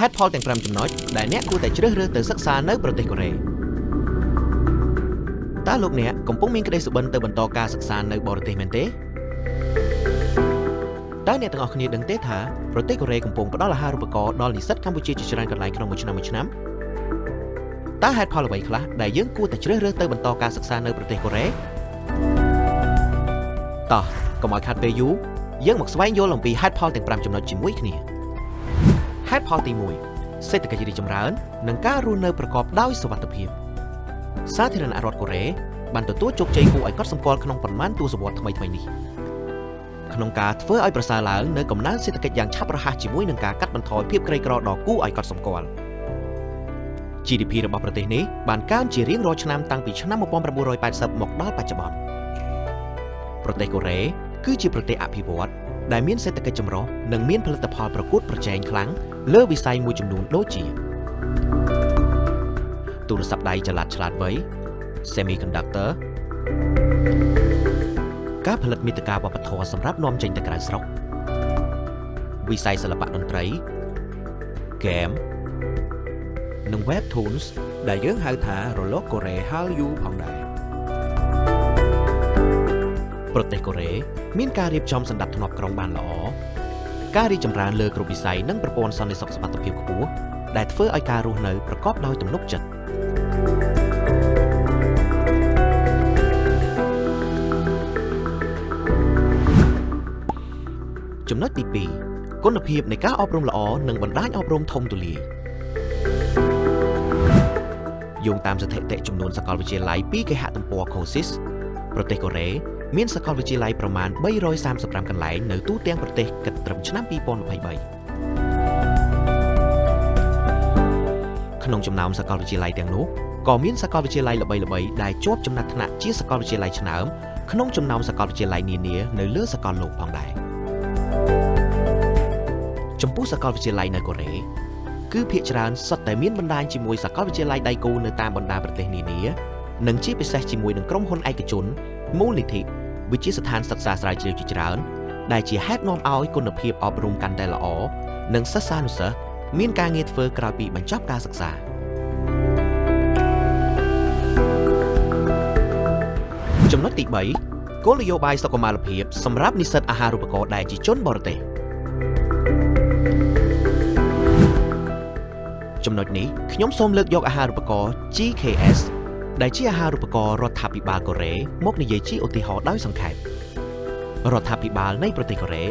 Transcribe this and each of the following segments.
ហេតុផលទាំង5ចំណុចដែលអ្នកគួរតែជ្រើសរើសទៅសិក្សានៅប្រទេសកូរ៉េតើលោកអ្នកកំពុងមានក្តីសុបិនទៅបន្តការសិក្សានៅបរទេសមែនទេតើអ្នកទាំងអស់គ្នាដឹងទេថាប្រទេសកូរ៉េកំពុងផ្ដល់អាហារូបករណ៍ដល់និស្សិតកម្ពុជាជាច្រើនកន្លែងក្នុងមួយឆ្នាំតើហេតុផលអ្វីខ្លះដែលយើងគួរតែជ្រើសរើសទៅបន្តការសិក្សានៅប្រទេសកូរ៉េតោះកុំឲ្យខាត់ពេលយូរយើងមកស្វែងយល់អំពីហេតុផលទាំង5ចំណុចជាមួយគ្នាហេតុផលទី1សេដ្ឋកិច្ចរីកចម្រើននិងការរស់នៅប្រកបដោយសុវត្ថិភាពសាធារណរដ្ឋកូរ៉េបានទទួលជោគជ័យគួរឲ្យកត់សម្គាល់ក្នុងប៉ុន្មានទសវត្សរ៍ថ្មីៗនេះក្នុងការធ្វើឲ្យប្រសើរឡើងនៅកំណើនសេដ្ឋកិច្ចយ៉ាងឆាប់រហ័សជាមួយនឹងការកាត់បន្ថយភាពក្រីក្រដ៏គួរឲ្យកត់សម្គាល់ GDP របស់ប្រទេសនេះបានកើនជារៀងរាល់ឆ្នាំតាំងពីឆ្នាំ1980មកដល់បច្ចុប្បន្នប្រទេសកូរ៉េគឺជាប្រទេសអភិវឌ្ឍន៍ដែលមានសេដ្ឋកិច្ចចម្រុះនិងមានផលិតផលប្រកួតប្រជែងខ្លាំងលើវិស័យមួយចំនួនដូចជាទូរស័ព្ទដៃចល័តឆ្លាតវៃ Semiconductor ការផលិតមាតិកាវប្បធម៌សម្រាប់នាំចេញទៅក្រៅស្រុកវិស័យសិល្បៈតន្ត្រី Game និង Webtoons ដែលយើងហៅថារលកកូរ៉េហៅយូផងដែរប្រទេសកូរ៉េមានការរៀបចំសណ្ដាប់ធ្នាប់ក្រុងបានល្អការរីកចម្រើនលើគ្រប់វិស័យនិងប្រព័ន្ធសន្តិសុខសុវត្ថិភាពខ្ពស់ដែលធ្វើឲ្យការរស់នៅប្រកបដោយទំនុកចិត្តចំណុចទី2គុណភាពនៃការអប់រំល្អនិងបណ្ដាញអប់រំធំទូលាយយោងតាមស្ថិតិចំនួនសាកលវិទ្យាល័យពីគេហទំព័រ COSIS ប្រទេសកូរ៉េមានសាកលវិទ្យាល័យប្រមាណ335កន្លែងនៅទូទាំងប្រទេសគិតត្រឹមឆ្នាំ2023ក្នុងចំណោមសាកលវិទ្យាល័យទាំងនោះក៏មានសាកលវិទ្យាល័យល្បីៗដែលជាប់ចំណាត់ថ្នាក់ជាសាកលវិទ្យាល័យឆ្នើមក្នុងចំណោមសាកលវិទ្យាល័យនានានៅលើសកលលោកផងដែរចំពោះសាកលវិទ្យាល័យនៅកូរ៉េគឺភាគច្រើនសុទ្ធតែមានបណ្ដាញជាមួយសាកលវិទ្យាល័យដៃគូនៅតាមបណ្ដាប្រទេសនានានិងជាពិសេសជាមួយនឹងក្រុមហ៊ុនឯកជនមូលនិធិវិទ្យាស្ថានសិក្សាស្រាវជ្រាវជាច្រើនដែលជាហេតុនាំឲ្យគុណភាពអប់រំកាន់តែល្អនិងសិស្សានុសិស្សមានការងារធ្វើក្រោយពីបញ្ចប់ការសិក្សាចំណុចទី3គោលនយោបាយសុខុមាលភាពសម្រាប់និស្សិតអាហារូបករណ៍ដែលជាជនបរទេសចំណុចនេះខ្ញុំសូមលើកយកអាហារូបករណ៍ GKS ដែលជាអាហារូបករណ៍រដ្ឋាភិបាលកូរ៉េមកនិយាយជាឧទាហរណ៍ដោយសង្ខេបរដ្ឋាភិបាលនៃប្រទេសកូរ៉េ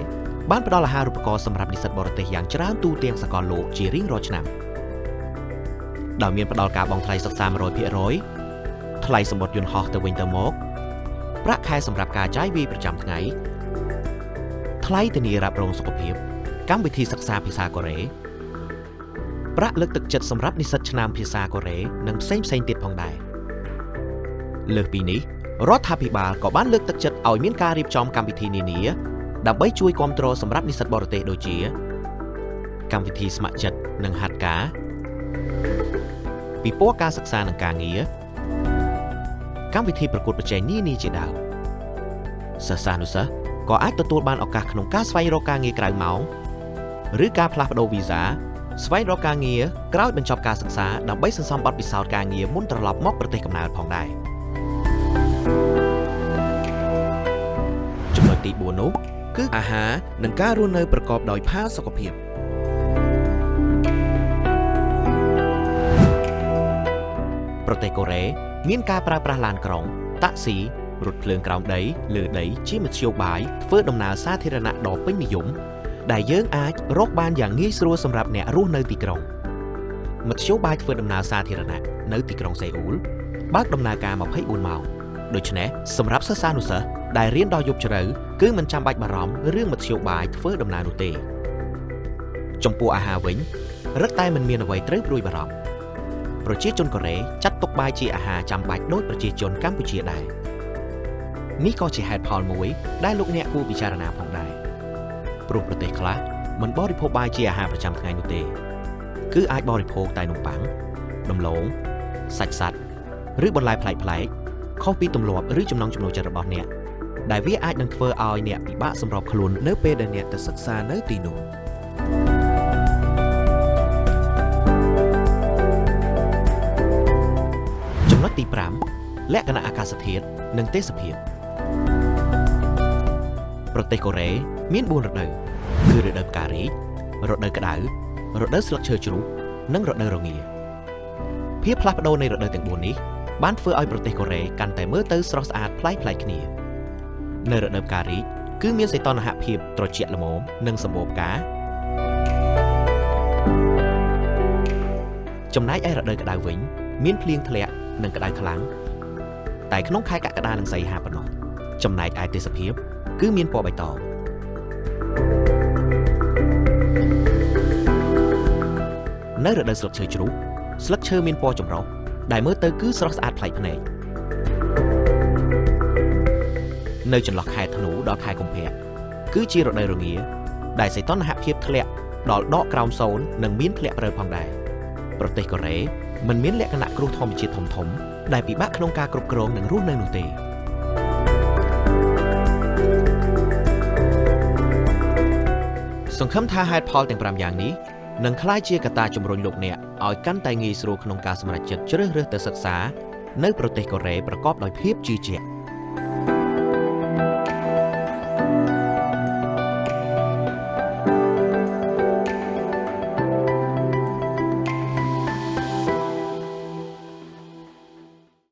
បានផ្ដល់អាហារូបករណ៍សម្រាប់និស្សិតបរទេសយ៉ាងច្រើនទូទាំងសកលលោកជារៀងរាល់ឆ្នាំដោយមានផ្ដល់ការបង់ថ្លៃសិក្សា 100% ថ្លៃសំបុត្រយន្តហោះទៅវិញទៅមកប្រាក់ខែសម្រាប់ការចាយវាយប្រចាំថ្ងៃថ្លៃធានារ៉ាប់រងសុខភាពកម្មវិធីសិក្សាភាសាកូរ៉េប្រាក់លើកទឹកចិត្តសម្រាប់និស្សិតឆ្នាំភាសាកូរ៉េនិងផ្សេងៗទៀតផងដែរលើសពីនេះរដ្ឋាភិបាលក៏បានលើកទឹកចិត្តឲ្យមានការរៀបចំកម្មវិធីនានាដើម្បីជួយគាំទ្រសម្រាប់និស្សិតបរទេសដូចជាកម្មវិធីស្ម័គ្រចិត្តនិងហាត់ការពិព័រណ៍ការសិក្សានិងការងារកម្មវិធីប្រកួតប្រជែងនានាជាដើមសិស្សានុសិស្សក៏អាចទទួលបានឱកាសក្នុងការស្វែងរកការងារក្រៅម៉ោងឬការផ្លាស់ប្ដូរវីសាស្វែងរកការងារក្រោយបញ្ចប់ការសិក្សាដើម្បីសន្សំបទពិសោធន៍ការងារមុនត្រឡប់មកប្រទេសកំណើតផងដែរចំណុចទី4នោះគឺអាហារនិងការរស់នៅប្រកបដោយផាសុកភាពប្រទេសកូរ៉េមានការប្រើប្រាស់ឡានក្រុងតាក់ស៊ីរថភ្លើងក្រោមដីលើដីជាមធ្យោបាយធ្វើដំណើរសាធារណៈដ៏ពេញនិយមដែលយើងអាចរកបានយ៉ាងងាយស្រួលសម្រាប់អ្នករស់នៅទីក្រុងមធ្យោបាយធ្វើដំណើរសាធារណៈនៅទីក្រុងសេអ៊ូលបើកដំណើរការ24ម៉ោងដូច្នេះសម្រាប់សិស្សានុសិស្សដែលរៀនដល់យប់ជ្រៅគឺមិនចាំបាច់បារម្ភរឿងមធ្យោបាយធ្វើដំណើរនោះទេចំពោះអាហារវិញរឹតតែមិនមានអ្វីត្រូវព្រួយបារម្ភប្រជាជនកូរ៉េចាត់ទុកបាយជាអាហារចាំបាច់ដូចប្រជាជនកម្ពុជាដែរនេះក៏ជាហេតុផលមួយដែលលោកអ្នកគួរពិចារណាផងដែរព្រោះប្រទេសខ្លះមិនបរិភោគបាយជាអាហារប្រចាំថ្ងៃនោះទេគឺអាចបរិភោគតែនំប៉័ងដំឡូងសាច់សត្វឬបន្លែប្លែកៗខុសពីទម្លាប់ឬចំណង់ចំណូលចិត្តរបស់អ្នកដែលវាអាចនឹងធ្វើឲ្យអ្នកពិបាកសម្របខ្លួននៅពេលដែលអ្នកទៅសិក្សានៅទីនោះ ទី5លក្ខណៈអាកាសធាតុនិងទេសភាពប្រទេសកូរ៉េមាន4រដូវគឺរដូវផ្ការីករដូវក្តៅរដូវស្លឹកឈើជ្រុះនិងរដូវរងាភាពផ្លាស់ប្ដូរនៃរដូវទាំង4នេះបានធ្វើឲ្យប្រទេសកូរ៉េកាន់តែមើលទៅស្រស់ស្អាតប្លែកៗគ្នានៅរដូវផ្ការីកគឺមានសីតុណ្ហភាពត្រជាក់ល្មមនិងសម្បូរផ្កាចំណែកឯរដូវក្តៅវិញមានភ្លៀងធ្លាក់និងក្តៅខ្លាំងតែក្នុងខែកក្កដានិងសីហាប៉ុណ្ណោះចំណែកឯទេសភាពគឺមានពណ៌បៃតងនៅរដូវស្លឹកឈើជ្រុះស្លឹកឈើមានពណ៌ចម្រុះដែលមើលទៅគឺស្រស់ស្អាតប្លែកភ្នែកនៅចន្លោះខែធ្នូដល់ខែកុម្ភៈគឺជារដូវរងាដែលសីតុណ្ហភាពធ្លាក់ដល់ដកក្រោម0និងមានធ្លាក់ព្រិលផងដែរប្រទេសកូរ៉េមិនមានលក្ខណៈគ្រោះធម្មជាតិធំៗដែលពិបាកក្នុងការគ្រប់គ្រងនិងរស់នៅនោះទេសង្ឃឹមថាហេតុផលទាំង5យ៉ាងនេះនឹងក្លាយជាកត្តាជំរុញលោកអ្នកឲ្យកាន់តែងាយស្រួលក្នុងការសម្រេចចិត្តជ្រើសរើសទៅសិក្សានៅប្រទេសកូរ៉េប្រកបដោយភាពជឿជាក់